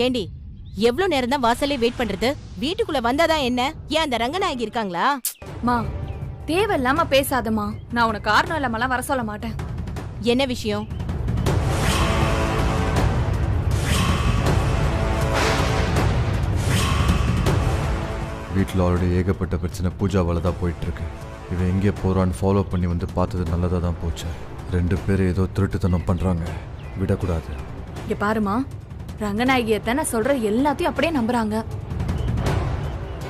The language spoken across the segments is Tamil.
ஏண்டி எவ்வளவு நேரம் தான் வாசல்லே வெயிட் பண்றது? வீட்டுக்குள்ள வந்தாதான் என்ன? ஏன் அந்த ரங்கநாயகி இருக்காங்களா? மா தேவையில்லாம பேசாதம்மா. நான் உனக்கு காரணம் இல்லாமலாம் வர சொல்ல மாட்டேன். என்ன விஷயம்? வீட்டில் ஆல்ரெடி ஏகப்பட்ட பிரச்சனை பூஜாவால தான் போயிட்டு இருக்கு. இவன் எங்கே போறான்னு ஃபாலோ பண்ணி வந்து பார்த்தது நல்லதாக தான் போச்சு. 2 பேர் ஏதோ திருட்டுத்தனம் பண்றாங்க, விடக்கூடாது. இங்க பாருமா, ரங்கநாயகியத்தை நான் சொல்ற எல்லாத்தையும் அப்படியே நம்புறாங்க.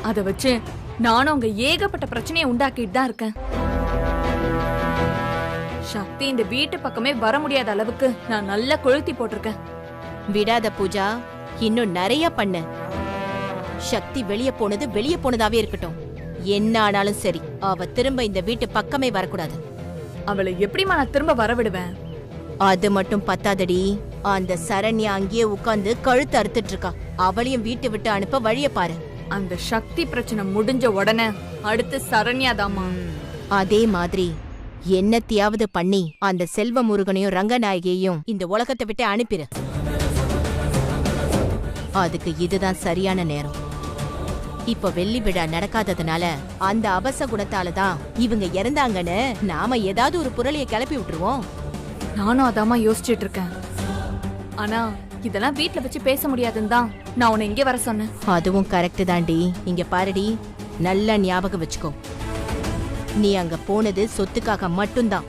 அதை வச்சு நானும் அங்க ஏகப்பட்ட பிரச்சனையை உண்டாக்கிட்டு தான் இருக்கேன். சக்தி இந்த வீட்டு பக்கமே வர முடியாத அளவுக்கு நான் நல்லா கொளுத்தி போட்டிருக்கேன். விடாத பூஜா, இன்னும் நிறைய பண்ணு. சக்தி வெளியே போனதாவே இருக்கட்டும். என்ன ஆனாலும் சரி, அவ திரும்ப இந்த வீட்டு பக்கமே வரக்கூடாது. அவளை எப்படிமா நான் திரும்ப வரவிடுவேன்? அது மட்டும் பத்தாதடி, அந்த சரண்யா அங்கேயே உட்கார்ந்து கழுத்து அறுத்துட்டு இருக்கா. அவளையும் வீட்டு விட்டு அனுப்ப வழிய பாரு. அந்த சக்தி பிரச்சனை முடிஞ்ச உடனே அடுத்து சரண்யா தாமா. அதே மாதிரி என்னத்தையாவது பண்ணி அந்த செல்வ முருகனையும் ரங்கநாயகியையும் இந்த உலகத்தை விட்டு அனுப்பிரு. அதுக்கு இதுதான் சரியான நேரம். இப்ப வெள்ளி விழா நடக்காததுனால அந்த அபச குணத்தாலதான் இவங்க இறந்தாங்கன்னு நாம ஏதாவது ஒரு புரளியை கிளப்பி விட்டுருவோம். நானும் அதாமா யோசிச்சுட்டு இருக்கேன். ஆனா இதெல்லாம் வீட்ல வச்சு பேச முடியாதுன்னு தான் நான் உன்னை இங்கே வர சொன்னேன். அதுவும் கரெக்ட் தாண்டி. இங்க பாருடி, நல்ல ஞாபகம் வச்சுக்கோ. நீ அங்க போனது சொத்துக்காக மட்டும்தான்.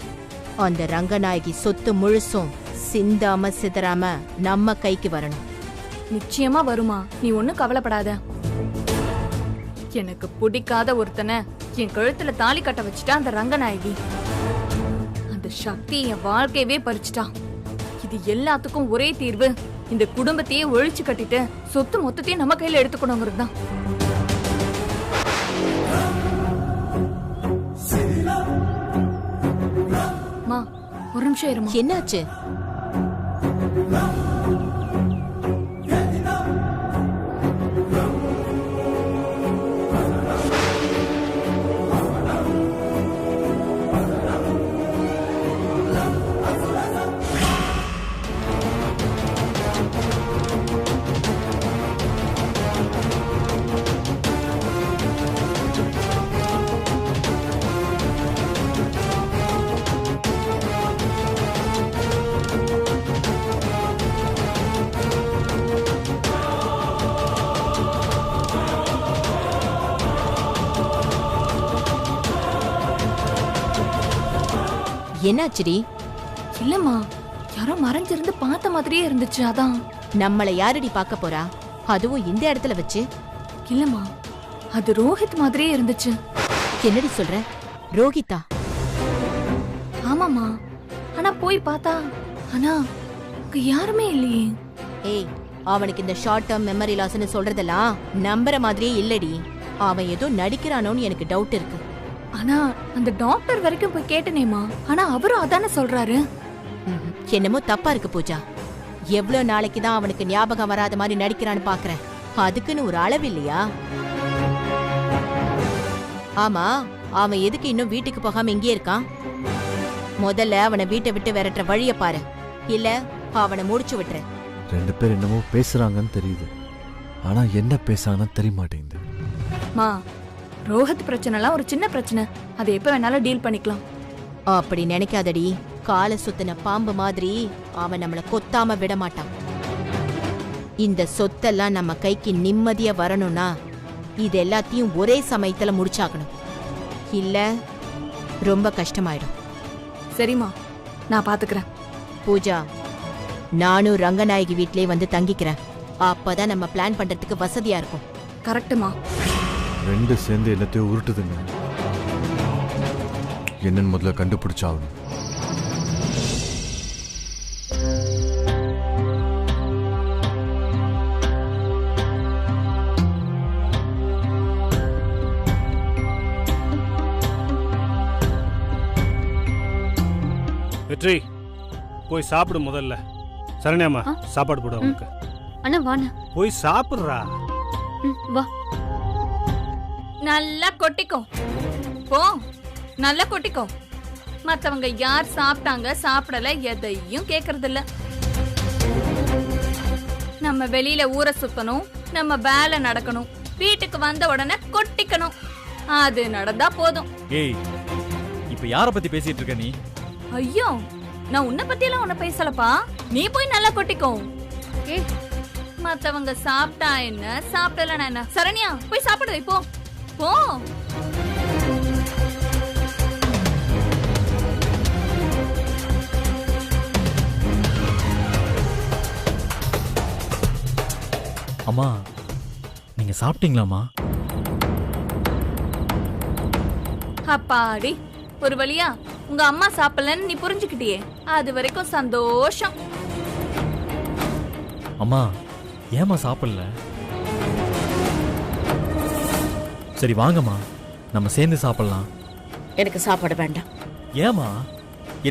அந்த ரங்கநாயகி சொத்து முழுசும் சிந்தாம சிதறாம நம்ம கைக்கு வரணும். நிச்சயமா வருமா, நீ ஒண்ணும் கவலைப்படாத. எனக்கு பிடிக்காத ஒருத்தனை என் கழுத்துல தாலி கட்ட வச்சுட்டா அந்த ரங்கநாயகி. அந்த சக்தி என் வாழ்க்கையவே பறிச்சுட்டா. இது எல்லாத்துக்கும் ஒரே தீர்வு, இந்த குடும்பத்தையே ஒழிச்சு கட்டிட்டு சொத்து மொத்தத்தையும் நம்ம கையில எடுத்துக்கணுங்கிறது தான். மா ஒரு நிமிஷம் இருமா. என்னாச்சு? என்னாச்சுடி? இல்லம்மா, யாரோ மறைஞ்சிருந்து பார்த்த மாதிரியே இருந்துச்சு. அதான். நம்மளை யாரடி பார்க்க போறா? அதுவும் இந்த இடத்துல வச்சு? இல்லம்மா, அது ரோஹித் மாதிரியே இருந்துச்சு. என்னடி சொல்ற? ரோஹிதா? ஆமாமா, ஆனா போய் பார்த்தா ஆனா யாருமே இல்லையே. ஏய், அவனுக்கு இந்த ஷார்ட் டேர்ம் மெமரி லாஸ்னு சொல்றதெல்லாம் நம்புற மாதிரியே இல்லடி. அவன் ஏதோ நடிக்கிறானோன்னு எனக்கு டவுட் இருக்கு. ஆனா அந்த டாக்டர் வரைக்கும் போய் கேட்டனேமா, ஆனா அவரும் அதானே சொல்றாரு. என்னமோ தப்பா இருக்கு பூஜா. எவ்வளவு நாளைக்கு தான் அவனுக்கு ஞாபகம் வராத மாதிரி நடிக்கிறான்னு பாக்குறேன். அதுக்குன்னு ஒரு அளவு இல்லையா? ஆமா, அவன் எதுக்கு இன்னும் வீட்டுக்கு போகாம இங்கே இருக்கான்? முதல்ல அவனை வீட்டை விட்டு விரட்டுற வழிய பாரு, இல்ல அவனை முடிச்சு விட்டுற. 2 பேர் என்னமோ பேசுறாங்கன்னு தெரியுது, ஆனா என்ன பேசுறாங்கன்னு தெரிய மாட்டேங்குது. மா, ரோஹித் பிரச்சனைலாம் ஒரு சின்ன பிரச்சனை, அதை எப்ப வேணாலும் டீல் பண்ணிக்கலாம். அப்படி நினைக்காதடி. கால சுத்தின பாம்பு மாதிரி அவன் நம்மள கொத்தாம விட மாட்டான். இந்த சொத்தெல்லாம் நம்ம கைக்கு நிம்மதியா வரணும்னா இது எல்லாத்தையும் ஒரே சமயத்துல முடிச்சாகணும். இல்ல ரொம்ப கஷ்டமாயிடும். சரிம்மா, நான் பாத்துக்கிறேன். பூஜா, நானும் ரங்கநாயகி வீட்லயே வந்து தங்கிக்கிறேன். அப்பதான் நம்ம பிளான் பண்றதுக்கு வசதியா இருக்கும். கரெக்டுமா. 2 சேர்ந்து எல்லாத்தையும் உருட்டுதுங்க. என்னன்னு முதல்ல கண்டுபிடிச்சாகணும். வெற்றி, போய் சாப்பிடு முதல்ல. சரண்யாமா, சாப்பாடு போடு அவனுக்கு. அண்ணா வாண்ணா, போய் சாப்பிடுறா. வா. நல்லா கொட்டிக்கோ போ, நல்லா கொட்டிக்கோ. மத்தவங்க யார் சாப்பிட்டாங்க சாப்பிடல எதையும் கேக்குறது இல்ல. நம்ம நம்ம வெளியில ஊரை சுத்தணும், நம்ம வேலை நடக்கணும், வீட்டுக்கு வந்த உடனே கொட்டிக்கணும். அது நடந்தா போதும். ஏய், இப்ப யார பத்தி பேசிட்டு இருக்க நீ? ஐயோ, நான் உன்னை பத்தி எல்லாம் உன்னை பேசலப்பா. நீ போய் நல்லா கொட்டிக்கோ. ஏய், மத்தவங்க சாப்பிட்டா என்ன, சாப்பிடலனா என்ன? சரண்யா, போய் சாப்பிடு வை, போ போ. அம்மா, நீங்க சாப்பிட்டீங்களாம்மா? அப்பாடி, ஒரு வழியா உங்க அம்மா சாப்பிடலன்னு நீ புரிஞ்சுக்கிட்டியே, அது வரைக்கும் சந்தோஷம். அம்மா, ஏம்மா சாப்பிடல? சரி வாங்கம்மா, நம்ம சேர்ந்து சாப்பிடலாம். எனக்கு சாப்பாடு வேண்டாம். ஏம்மா,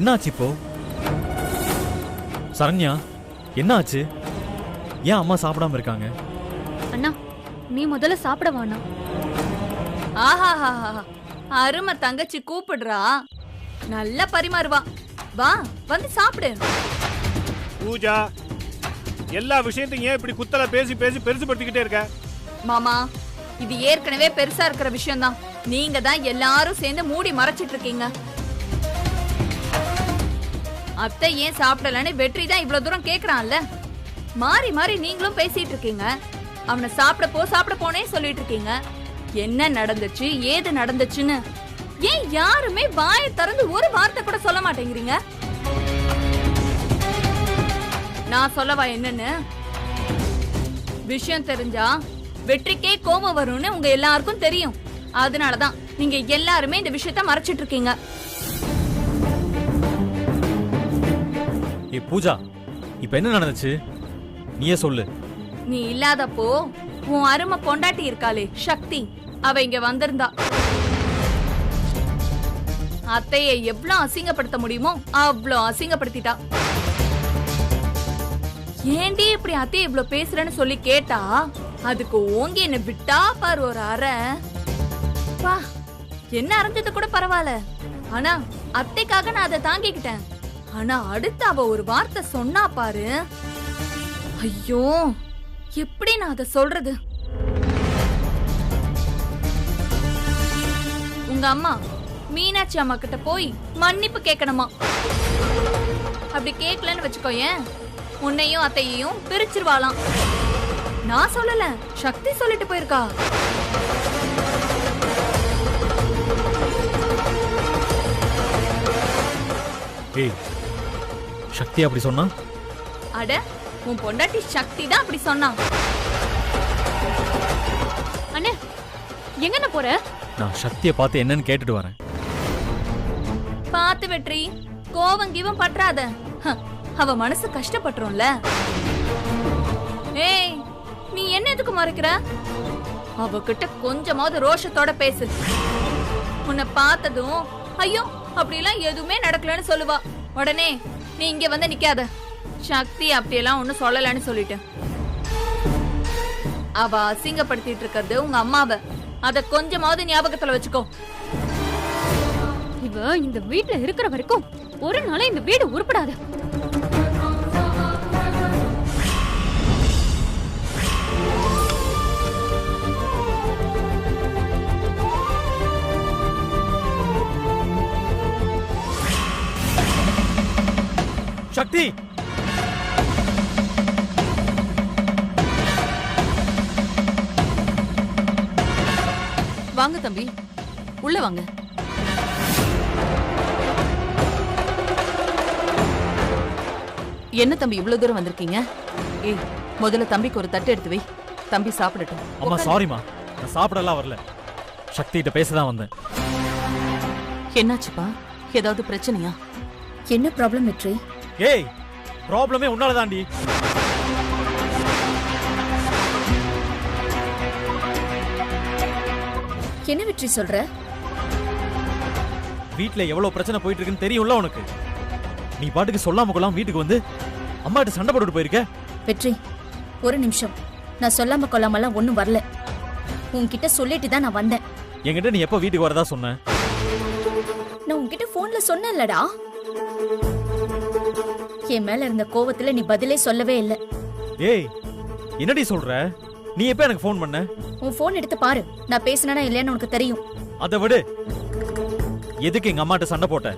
என்னாச்சு இப்போ? சரண்யா, என்னாச்சு? ஏன் அம்மா சாப்பிடாம இருக்காங்க? அண்ணா நீ முதல்ல சாப்பிட வாண்ணா. ஆஹா, அருமை தங்கச்சி கூப்பிடுறா, நல்லா பரிமாறுவா. வா, வந்து சாப்பிடு. பூஜா, எல்லா விஷயத்தையும் ஏன் இப்படி குத்தல பேசி பேசி பெருசுபடுத்திக்கிட்டே இருக்க? மாமா, இது ஏற்கனவே பெருசா இருக்கிற விஷயம் தான். நீங்க தான் எல்லாரும் சேர்ந்து மூடி மறைச்சிட்டு இருக்கீங்க. அத்தை ஏன் சாப்பிடலன்னு வெற்றி தான் இவ்வளவு தூரம் கேக்குறான்ல. மாறி மாறி நீங்களும் பேசிட்டு இருக்கீங்க. அவனை சாப்பிட போனே சொல்லிட்டு இருக்கீங்க. என்ன நடந்துச்சு, ஏது நடந்துச்சுன்னு ஏன் யாருமே வாயை திறந்து ஒரு வார்த்தை கூட சொல்ல மாட்டேங்கிறீங்க? நான் சொல்லவா என்னன்னு? விஷயம் தெரிஞ்சா வெற்றிக்கே கோபம் வரும்னு உங்க எல்லாருக்கும் தெரியும். அதனாலதான் நீங்க எல்லாருமே இந்த விஷயத்த மறைச்சிட்டு இருக்கீங்க. ஏ பூஜா, இப்ப என்ன நடந்துச்சு? நீயே சொல்லு. நீ இல்லாதப்போ உன் அருமை பொண்டாட்டி இருக்காளே சக்தி, அவ இங்க வந்திருந்தா. அத்தையை எவ்வளவு அசிங்கப்படுத்த முடியுமோ அவ்வளோ அசிங்கப்படுத்திட்டா. ஏண்டி இப்படி அத்தையை இவ்வளவு பேசுறேன்னு சொல்லி கேட்டா, அதுக்கு ஓங்கி என்ன விட்டா பாரு ஒரு அரை. பா, என்ன அரைஞ்சது கூட பரவாயில்ல, ஆனா அத்தைக்காக நான் அதை தாங்கிக்கிட்டேன். ஆனா அடுத்து அவ ஒரு வார்த்தை சொன்னா பாரு, ஐயோ எப்படி நான் அதை சொல்றது? உங்க அம்மா மீனாட்சி அம்மா கிட்ட போய் மன்னிப்பு கேட்கணுமா? அப்படி கேட்கலன்னு வச்சுக்கோயேன், உன்னையும் அத்தையையும் பிரிச்சிருவாளாம். நான் சொல்லல, சக்தி சொல்லிட்டு போயிருக்கா. ஏய், சக்தி அப்படி சொன்னா? அட, உன் பொண்டாட்டி சக்தி தான் அப்படி சொன்னா. அண்ணே, எங்கண்ணா போற? நான் சக்தியை பார்த்து என்னன்னு கேட்டுட்டு வரேன். பார்த்து வெற்றி, கோவம் கீவம் பற்றாத. அவ மனசு கஷ்டப்பட்டுரும்ல. ஏய், நீ என்ன எதுக்கு மறைக்கிற? அவகிட்ட கொஞ்சமாவது ரோஷத்தோட பேசு. உன்னை பார்த்ததும் ஐயோ அப்படியெல்லாம் எதுவுமே நடக்கலன்னு சொல்லுவா. உடனே நீ இங்க வந்து நிக்காத. சக்தி அப்படியெல்லாம் ஒன்னும் சொல்லலன்னு சொல்லிட்டேன். அவ அசிங்கப்படுத்திட்டு இருக்கிறது உங்க அம்மாவை. அத கொஞ்சமாவது ஞாபகத்துல வச்சுக்கோ. இவ இந்த வீட்ல இருக்கிற வரைக்கும் ஒரு நாளே இந்த வீடு உருப்படாது. சக்தி, வாங்க தம்பி, உள்ள வாங்க. என்ன தம்பி இவ்வளவு தூரம் வந்திருக்கீங்க? ஏய், முதல்ல தம்பிக்கு ஒரு தட்டு எடுத்து வை, தம்பி சாப்பிடட்டும். அம்மா சாரிமா, நான் சாப்பிடலாம் வரல, சக்திகிட்ட பேசதான் வந்தேன். என்னாச்சுப்பா? ஏதாவது பிரச்சனையா? என்ன ப்ராப்ளம் வெற்றி? ஏய், ப்ராப்ளமே உன்னாலதாண்டி. என்ன வெற்றி சொல்ற? வீட்ல எவ்வளவு பிரச்சனை போயிட்டு இருக்குன்னு தெரியும்ல உனக்கு. நீ பாட்டுக்கு சொல்லாம கொள்ளாம வீட்டுக்கு வந்து அம்மாட்ட சண்டை போட்டுட்டு போயிருக்க. வெற்றி, ஒரு நிமிஷம். நான் சொல்லாம கொள்ளாமலாம் ஒண்ணும் வரல. உன்கிட்ட சொல்லிட்டு தான் நான் வந்தேன். என்கிட்ட நீ எப்ப வீட்டுக்கு வரதா சொன்ன? நான் உன்கிட்ட போன்ல சொன்னேன்லடா. என் மேல இருந்த கோவத்துல நீ பதிலே சொல்லவே இல்ல. ஏய், என்னடி சொல்ற? நீ எப்ப எனக்கு ஃபோன் பண்ண? உன் போன் எடுத்து பாரு, நான் பேசினா இல்லையான்னு உனக்கு தெரியும். அதை விடு. எதுக்கு எங்க அம்மாட்ட சண்டை போட்ட?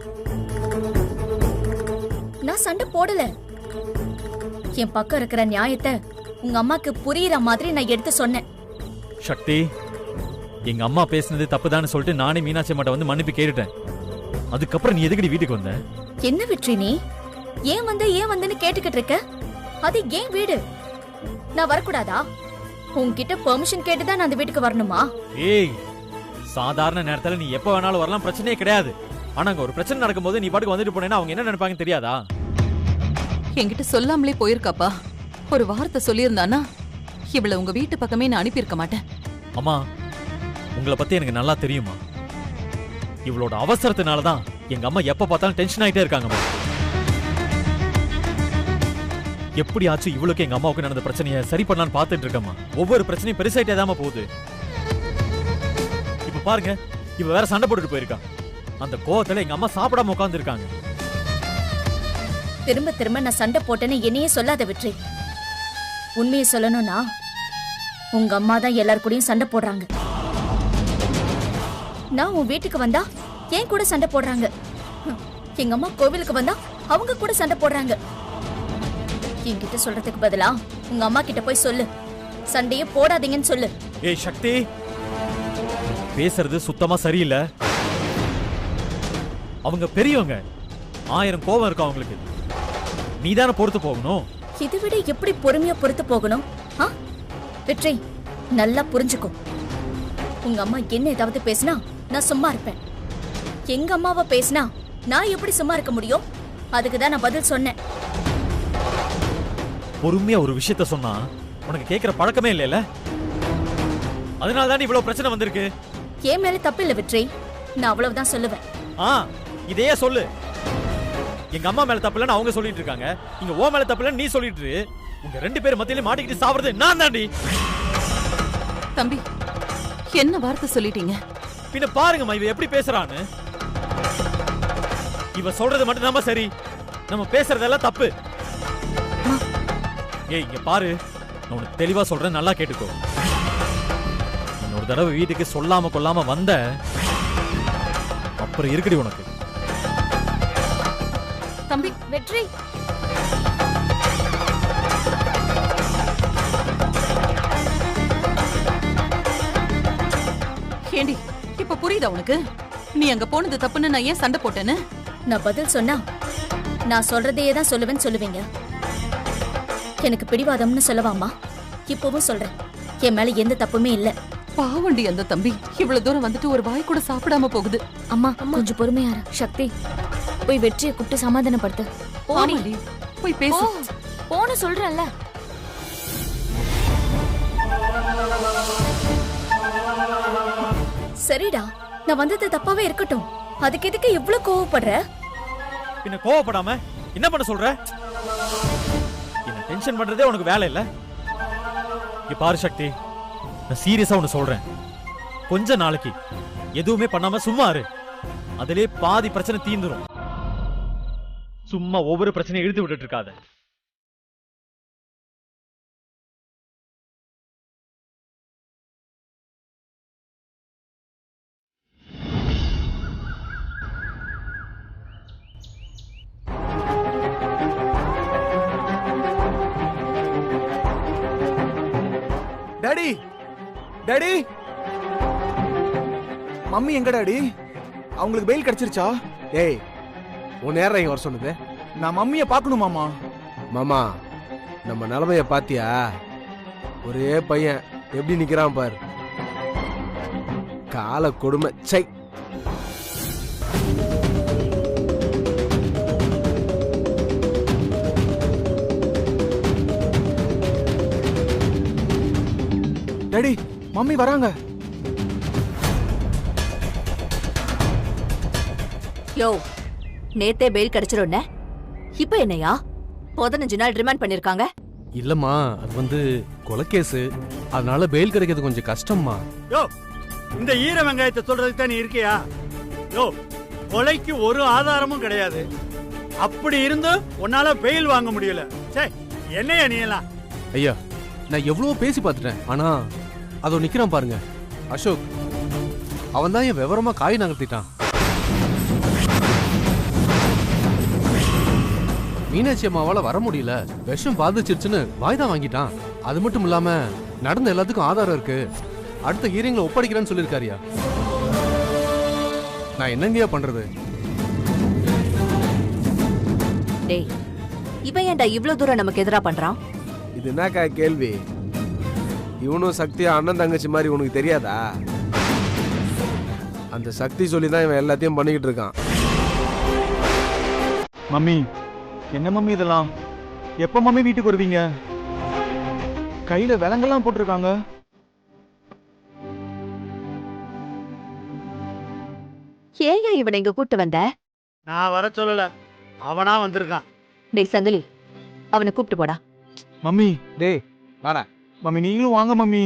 நான் சண்டை போடல. என் பக்கம் இருக்கிற நியாயத்தை உங்க அம்மாக்கு புரியுற மாதிரி நான் எடுத்து சொன்னேன். சக்தி, எங்க அம்மா பேசுனது தப்புதான்னு சொல்லிட்டு நானே மீனாட்சி அம்மாட்ட வந்து மன்னிப்பு கேட்டுட்டேன். அதுக்கப்புறம் நீ எதுக்கடி வீட்டுக்கு வந்த? என்ன வெற்றி நீ ஏன் வந்தன்னு கேட்டுக்கிட்டு இருக்க? அது ஏன் வீடு, நான் வரக்கூடாதா? உன்கிட்ட பெர்மிஷன் கேட்டுதான் நான் அந்த வீட்டுக்கு வரணுமா? ஏய், சாதாரண நேரத்துல நீ எப்ப வேணாலும் வரலாம், பிரச்சனையே கிடையாது. ஆனா அங்க ஒரு பிரச்சனை நடக்கும்போது நீ பாட்டுக்கு வந்துட்டு போனேன்னா அவங்க என்ன நினைப்பாங்கன்னு தெரியாதா? என்கிட்ட சொல்லாமலே போயிருக்காப்பா. ஒரு வார்த்தை சொல்லியிருந்தானா இவளை உங்க வீட்டு பக்கமே நான் அனுப்பியிருக்க மாட்டேன். அம்மா, உங்களை பத்தி எனக்கு நல்லா தெரியுமா. இவளோட அவசரத்தினாலதான் எங்க அம்மா எப்ப பார்த்தாலும் டென்ஷன் ஆயிட்டே இருக்காங்கம்மா. எப்படியாச்சும் இவளுக்கு எங்க அம்மாவுக்கு நடந்த பிரச்சனையை சரி பண்ணலான்னு பார்த்துட்டு இருக்கம்மா. ஒவ்வொரு பிரச்சனையும் பெருசாயிட்டே தான் போகுது. இப்ப பாருங்க, இவ வேற சண்டை போட்டுட்டு போயிருக்கா. அந்த கோவத்துல எங்க அம்மா சாப்பிடாம உட்கார்ந்து இருக்காங்க. திரும்ப திரும்ப நான் சண்டை போட்டேன்னு என்னையே சொல்லாத வெற்றி. உண்மையை சொல்லணும்னா உங்க அம்மா தான் எல்லார் கூடயும் சண்டை போடுறாங்க. நான் உன் வீட்டுக்கு வந்தா என் கூட சண்டை போடுறாங்க. எங்க அம்மா கோவிலுக்கு வந்தா அவங்க கூட சண்டை போடுறாங்க. என்கிட்ட சொல்றதுக்கு பதிலா உங்க அம்மா கிட்ட போய் சொல்லு, சண்டையே போடாதீங்கன்னு சொல்லு. ஏய் சக்தி, பேசுறது சுத்தமா சரியில்லை. அவங்க பெரியவங்க, 1000 கோபம் இருக்கும் அவங்களுக்கு. நீதானே பொறுத்து போகணும். இதை விட எப்படி பொறுமையா பொறுத்து போகணும்? வெற்றி, நல்லா புரிஞ்சுக்கோ. உங்க அம்மா என்ன ஏதாவது பேசினா நான் சும்மா இருப்பேன். எங்க அம்மாவை பேசினா நான் எப்படி சும்மா இருக்க முடியும்? அதுக்குதான் நான் பதில் சொன்னேன். பொறுமையா ஒரு விஷயத்த சொன்னா உனக்கு கேட்கிற பழக்கமே இல்லைல்ல. அதனால தான் இவ்வளவு பிரச்சனை வந்திருக்கு. என் மேல தப்பு இல்ல வெற்றி, நான் அவ்வளவுதான் சொல்லுவேன். இதையே சொல்லு. எங்க அம்மா மேல தப்பு இல்லன்னு அவங்க சொல்லிட்டு இருக்காங்க, இங்க ஓ மேல தப்பு இல்லன்னு நீ சொல்லிட்டு இரு. உங்க 2 பேர் மத்தியில மாட்டிக்கிட்டு சாவறது நான் தாண்டி. தம்பி, என்ன வார்த்தை சொல்லிட்டீங்க? பின்ன பாருங்கம்மா இவ எப்படி பேசுறான்னு. இவ சொல்றது மட்டும் தான் சரி, நம்ம பேசுறதெல்லாம் தப்பு. ஏய் இங்க பாரு, நான் உனக்கு தெளிவா சொல்றேன், நல்லா கேட்டுக்கோ. இன்னொரு தடவை வீட்டுக்கு சொல்லாம கொள்ளாம வந்த அப்புறம் இருக்குடி உனக்கு. தம்பி வெற்றி, ஏண்டி இப்ப புரியுதா உனக்கு? நீ அங்க போனது தப்புன்னு நான் ஏன் சண்டை போட்டேன்னு? நான் பதில் சொன்னா நான் சொல்றதையே தான் சொல்லுவேன்னு சொல்லுவீங்க. எனக்கு பிடிவாதம்னு சொல்லவாமா? இப்பவும் சொல்றேன், என் மேல எந்த தப்புமே இல்ல. பாவண்டி அந்த தம்பி இவ்வளவு தூரம் வந்துட்டு ஒரு வாய் கூட சாப்பிடாம போகுது. அம்மா கொஞ்சம் பொறுமையா இரு. சக்தி, போய் வெற்றியை கூப்பிட்டு சமாதானப்படுத்து. போடி, போய் பேசு. போன சொல்றேன்ல. சரிடா, நான் வந்தது தப்பாவே இருக்கட்டும். அதுக்கு எதுக்கு இவ்வளவு கோவப்படுற? பின்ன கோவப்படாம என்ன பண்ண சொல்ற? என்ன டென்ஷன் பண்றதே உனக்கு வேலை இல்ல. இங்க பாரு சக்தி, நான் சீரியஸா ஒன்னு சொல்றேன். கொஞ்ச நாளைக்கு எதுவுமே பண்ணாம சும்மா இரு. அதிலே பாதி பிரச்சனை தீந்துரும். சும்மா ஒவ்வொரு பிரச்சனையை இழுத்து விட்டுட்டு இருக்காத. டாடி, டாடி, மம்மி எங்க டாடி? அவங்களுக்கு பெயில் கிடைச்சிருச்சா? ஏய், உன் நேரம் இங்க வர சொன்னது? நான் மம்மியை பார்க்கணும் மாமா. மாமா, நம்ம நிலைமைய பாத்தியா? ஒரே பையன் எப்படி நிக்கிறான் பாரு. கால கொடுமை. சை, டாடி, மம்மி வராங்க. யோ, நேத்தே பெயில் கிடைச்சிரும். இப்ப என்னையா 15 நாள் ரிமாண்ட் பண்ணிருக்காங்க? இல்லம்மா, அது கொலைகேஸ், அதனால பெயில் கிடைக்கிறது கொஞ்சம் கஷ்டம்மா. யோ, இந்த ஈர வெங்காயத்தை சொல்றதுக்கு தான் நீ இருக்கியா? யோ, கொலைக்கு ஒரு ஆதாரமும் கிடையாது. அப்படி இருந்து உன்னால பெயில் வாங்க முடியல. சே, என்னையா நீ எல்லாம்? ஐயா, நான் எவ்வளவோ பேசி பார்த்துட்டேன். ஆனா அதோ நிக்கிறான் பாருங்க அசோக், அவன் தான் என் விவரமா காய் நகர்த்திட்டான். மீனாட்சி அம்மாவால வர முடியல, விஷம் பாதிச்சிருச்சுன்னு வாய்தான் வாங்கிட்டான். அது மட்டும் இல்லாம நடந்த எல்லாத்துக்கும் ஆதாரம் இருக்கு. அடுத்த ஹீரிங்ல ஒப்படைக்கிறேன்னு சொல்லியிருக்காரியா. நான் என்னங்கயா பண்றது? டேய், இவன் ஏன்டா இவ்ளோ தூரம் நமக்கு எதிரா பண்றான்? இது என்னக்கா கேள்வி? இவனும் சக்தியா அண்ணன் தங்கச்சி மாதிரி உனக்கு தெரியாதா? அந்த சக்தி சொல்லி தான் இவன் எல்லாத்தையும் பண்ணிக்கிட்டு இருக்கான். மம்மி, என்ன மம்மி இதெல்லாம்? எப்ப மம்மி வீட்டுக்கு வருவீங்க? கையில விலங்கெல்லாம் போட்டிருக்காங்க. ஏன் இவனை இங்க கூட்டு வந்த? நான் வர சொல்லல, அவனா வந்திருக்கான். டேய் சங்கிலி, அவனை கூப்பிட்டு போடா. மம்மி, டேய் வாடா. மம்மி நீங்களும் வாங்க மம்மி.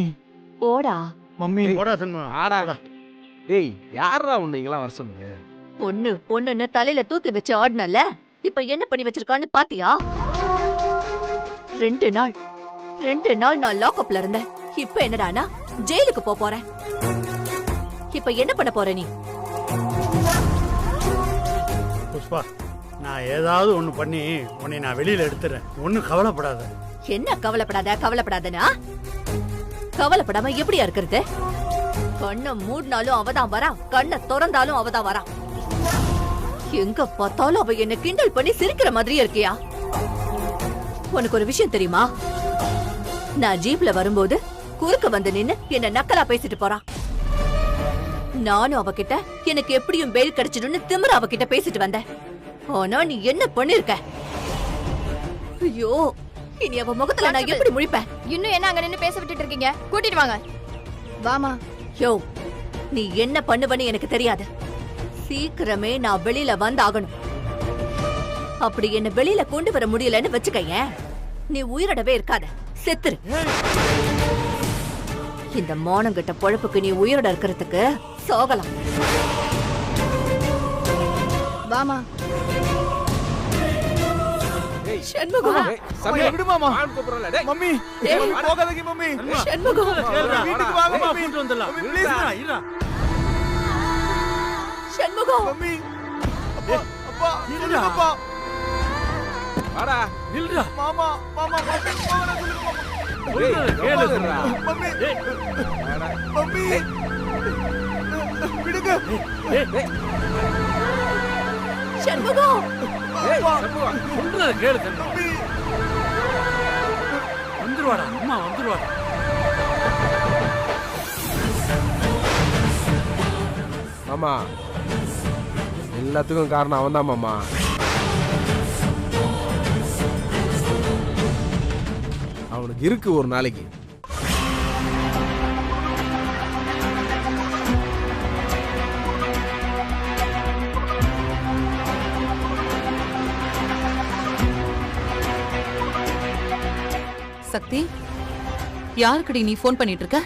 போடா. மம்மி போடா சண்முகம். ஆடா. டேய் யாரா உன்னைங்களாம் வர சொன்னீங்க? பொண்ணுன்னு தலையில தூக்கி வச்சு ஆடினல, இப்ப என்ன பண்ணி வச்சிருக்கான்னு பாத்தியா? 2 நாள் நான் லாக்அப்ல இருந்தேன். இப்ப என்னடானா ஜெயிலுக்கு போறேன். இப்ப என்ன பண்ண போற நீ? புஷ்பா, நான் ஏதாவது ஒண்ணு பண்ணி உன்னை நான் வெளியில எடுத்துறேன். ஒன்னும் கவலைப்படாத. என்ன கவலைப்படாதனா? கவலைப்படாம எப்படியா இருக்கிறது? கண்ணை மூடினாலும் அவதான் வரா, கண்ணை திறந்தாலும் அவதான் வரா. எங்க பார்த்தாலும் அவ என்ன கிண்டல் பண்ணி சிரிக்கிற மாதிரியே இருக்கியா? உனக்கு ஒரு விஷயம் தெரியுமா? நான் ஜீப்ல வரும்போது குறுக்க வந்து நின்னு என்ன நக்கலா பேசிட்டு போறான். நானும் அவகிட்ட எனக்கு எப்படியும் பெயில் கிடைச்சிடும்னு திமிர அவகிட்ட பேசிட்டு வந்தேன். ஆனா நீ என்ன பண்ணிருக்க? ஐயோ, இனி அவ முகத்துல நான் எப்படி முழிப்பேன்? இன்னும் என்ன அங்க நின்னு பேச விட்டுட்டு இருக்கீங்க? கூட்டிட்டு வாங்க. வாமா. யோ, நீ என்ன பண்ணுவன்னு எனக்கு தெரியாது. சீக்கிரமே நான் வெளியில வந்தாகணும். அப்படி என்ன வெளியில கொண்டு வர முடியலன்னு வச்சுக்கயேன், நீ உயிரோடவே இருக்காத, செத்துரு. இந்த மானங்கிட்ட பொழப்புக்கு நீ உயிரோட இருக்கிறதுக்கு சோகலாம். வாமா. சண்முகம், மம்மி விடு மாமா. மம்மி, மம்மி போகாதீங்க மம்மி. சண்முகம், வீட்டுக்கு வாங்க மம்மி. கூட்டி வந்துடலாம். மம்மி ப்ளீஸ் இருடா. சண்முகம். மம்மி. அப்பா, அப்பா, இருடா. அப்பா. வாடா. நில்றா. மாமா, மாமா, மாமா, போகடா சொல்லுங்க மாமா. கேளுடா. மம்மி. மம்மி. விடுங்க. சண்முகம். சொல்றத கேளு சண்முகம். வந்துருவாடா, அம்மா வந்துருவாடா. மாமா, எல்லாத்துக்கும் காரணம் அவன் தான் மாமா. அவனுக்கு இருக்கு ஒரு நாளைக்கு. சக்தி, யாருக்கடி நீ போன் பண்ணிட்டு இருக்க?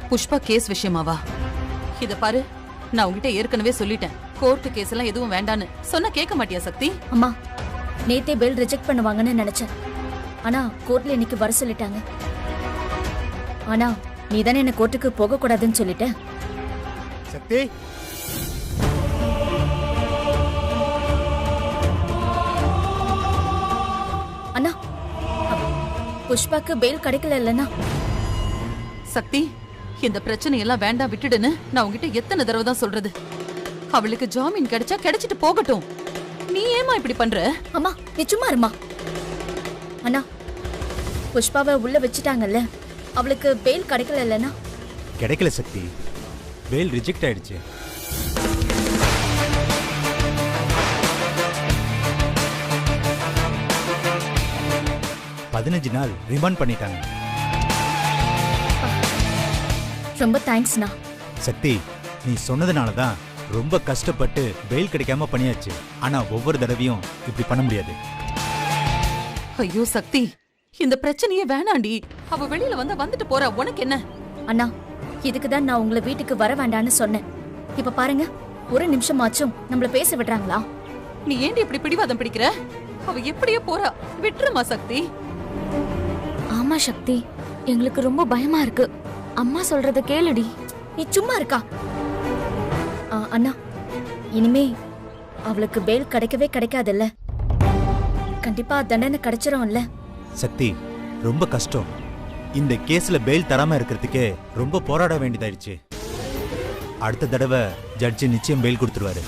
புஷ்பா கேஸ் விஷயமாவா? இத பாரு, நான் உன்கிட்ட ஏற்கனவே சொல்லிட்டேன், கோர்ட்டு கேஸ் எல்லாம் எதுவும் வேண்டான்னு. சொன்னா கேட்க மாட்டியா சக்தி? அம்மா, நேத்தே பெயில் ரிஜெக்ட் பண்ணுவாங்கன்னு நினைச்சேன். ஆனா கோர்ட்ல இன்னைக்கு வர சொல்லிட்டாங்க. ஆனா நீ தானே என்ன கோர்ட்டுக்கு போக கூடாதுன்னு சொல்லிட்ட. சக்தி, அண்ணா, புஷ்பாக்கு பெயில் கிடைக்கல இல்லன்னா? சக்தி, இந்த பிரச்சனை எல்லாம் வேண்டாம் விட்டுடுன்னு நான் உன்கிட்ட எத்தனை தடவை தான் சொல்றது? அவளுக்கு ஜாமீன் கிடைச்சா கிடைச்சிட்டு போகட்டும். நீ ஏமா இப்படி பண்ற? அம்மா, நீ சும்மா இருமா. அண்ணா, புஷ்பாவை உள்ள வச்சுட்டாங்கல்ல, அவளுக்கு பெயில் கிடைக்கல இல்லன்னா? கிடைக்கல சக்தி, பெயில் ரிஜெக்ட் ஆயிடுச்சு. பதினஞ்சு நாள் ரிமாண்ட் பண்ணிட்டாங்க. ரொம்ப தேங்க்ஸ்ண்ணா. சக்தி, நீ சொன்னதுனால தான் ரொம்ப கஷ்டப்பட்டு பெயில் கிடைக்காம பண்ணியாச்சு. ஆனா ஒவ்வொரு தடவையும் இப்படி பண்ண முடியாது. ஐயோ சக்தி, இந்த பிரச்சனையே வேணாண்டி. அவ வெளியில வந்துட்டு போறா, உனக்கு என்ன? அண்ணா, இதுக்கு தான் நான் உங்களை வீட்டுக்கு வர வேண்டான்னு சொன்னேன். இப்ப பாருங்க, ஒரு நிமிஷமாச்சும் நம்மள பேச விடுறாங்களா? நீ ஏண்டி இப்படி பிடிவாதம் பிடிக்கிற? அவ எப்படியே போறா, விட்டுருமா சக்தி. ஆமா சக்தி, எங்களுக்கு ரொம்ப பயமா இருக்கு. அம்மா சொல்றத கேளுடி. நீ சும்மா இருக்கா? அண்ணா, இனிமே அவளுக்கு பெயில் கிடைக்கவே கிடைக்காதுல்ல? கண்டிப்பா தண்டனை கிடைச்சிரும்ல? சக்தி, ரொம்ப கஷ்டம். இந்த கேஸ்ல பெயில் தராம இருக்கிறதுக்கே ரொம்ப போராட வேண்டியதாயிடுச்சு. அடுத்த தடவை ஜட்ஜி நிச்சயம் பெயில் கொடுத்துருவாரு.